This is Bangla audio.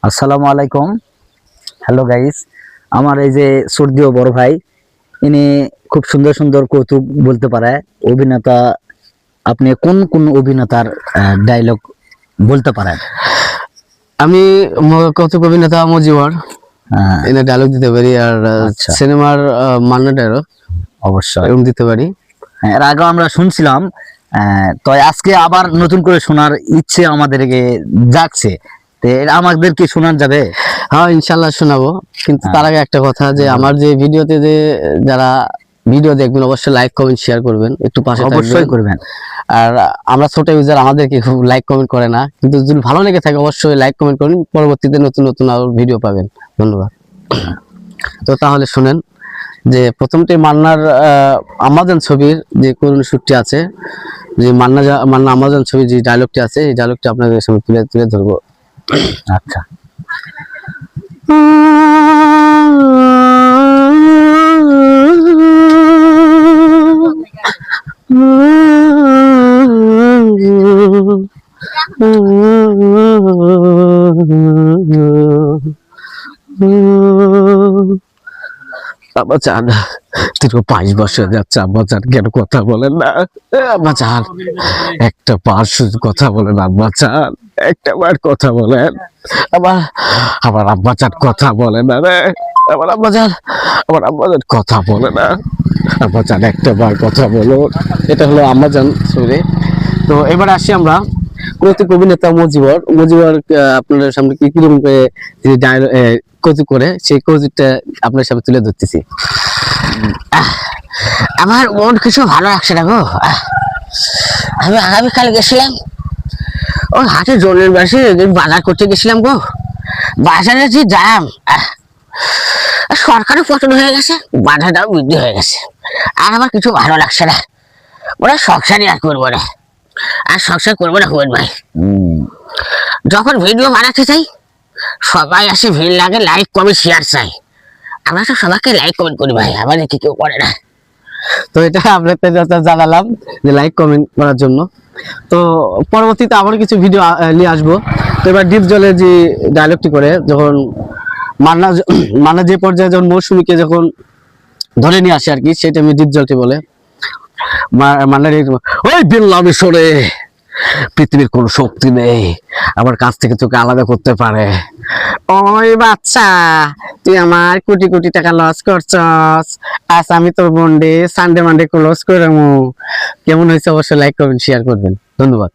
আসসালামু আলাইকুম। হ্যালো গাইস, আমার এই যে সর্দিও বড় ভাই, ইনি খুব সুন্দর সুন্দর কৌতুক বলতে পারে। অভিনেতা, আপনি কোন কোন অভিনেতার ডায়লগ বলতে পারেন? আমি কৌতুক অভিনেতা মজিবর আহ, এনে ডায়লগ দিতে পারি, আর আচ্ছা, সিনেমার মান্না ডায়লগ অবশ্যই। এরকম দিতে পারি। এর আগে আমরা শুনছিলাম, তো আজকে আবার নতুন করে শোনার ইচ্ছে আমাদেরকে জাগছে। তো এটা আমাদেরকে শোনান যাবে? হ্যাঁ, ইনশাল্লাহ শোনাবো। কিন্তু তার আগে একটা কথা, যে আমার যে ভিডিওতে যে যারা ভিডিও দেখবেন অবশ্যই লাইক কমেন্ট শেয়ার করবেন, একটু পাশে অবশ্যই থাকবেন। করবেন। আর আমরা ছোট ইউজার, আমাদেরকে খুব লাইক কমেন্ট করে না, কিন্তু যদি ভালো লেগে থাকে অবশ্যই লাইক কমেন্ট করুন, পরবর্তীতে নতুন নতুন আরো ভিডিও পাবেন। ধন্যবাদ। তো তাহলে শুনেন, যে প্রথমটি মান্নার আমাজন ছবির যে করুণ শুটটি আছে, যে মান্না আমাজন ছবির যে ডায়লগটি আছে, এই ডায়লগটি আপনাদের সামনে তুলে তুলে ধরবো। আচ্ছা, আব্বাজান, দীর্ঘ 22 বছর যাচ্ছে আব্বাজান, কেন কথা বলেন না আব্বাজান? একটা বার শুধু কথা বলেন আব্বাজান, একটা বার কথা বলেন। আবার আমার আব্বাজান কথা বলে না রে, আমার আব্বাজান কথা বলে না। আব্বাজান একটা বার কথা বলুন। এটা হলো আম্মাজান সরি। তো এবার আসি আমরা কৌতুক অভিনেতা মজিবর আপনাদের সামনে কি কিরকম করে যে কৌতুক করে, সেই কৌতুকটা আপনার সামনে তুলে ধরতেছি। আমার মন কিছু ভালো লাগছে না গো। আমি আগামীকাল গেছিলাম ওই হাটে জলের বাসে বাজার করতে গেছিলাম গো। বাজারে যে দাম, সরকারি পতন হয়ে গেছে, বাজার দাম বৃদ্ধি হয়ে গেছে, আর আমার কিছু ভালো লাগছে না। ওরা সংসারই আর করবো না, আর সংসার করবো না হুয়েন ভাই। যখন ভিডিও বানাতে চাই সবাই আসে, ভিড় লাগে, লাইক কমেন্ট শেয়ার চাই। আমরা তো সবাইকে লাইক কমেন্ট করি ভাই, আমাদের কি কেউ করে না। তো এটা আপনাদের জানালাম যে লাইক কমেন্ট করার জন্য। তো পরবর্তীতে আবার কিছু ভিডিও নিয়ে আসবো। তো এবার ডিপ জলে যে ডায়লগটি করে, যখন মান্না যে পর্যায়ে যখন মৌসুমীকে যখন ধরে নিয়ে আসে আর কি, সেটা আমি ডিপ জলটি বলে মান্নার, ওই বিল্লামি সরে, পৃথিবীর কোন শক্তি নেই আমার কাছ থেকে তোকে আলাদা করতে পারে। ওই বাচ্চা, তুই আমার কোটি কোটি টাকা লস করছস, আজ আমি তোর বন্ডে সানডে মানডে ক্লোজ করে। কেমন হয়েছে অবশ্যই লাইক করবেন, শেয়ার করবেন। ধন্যবাদ।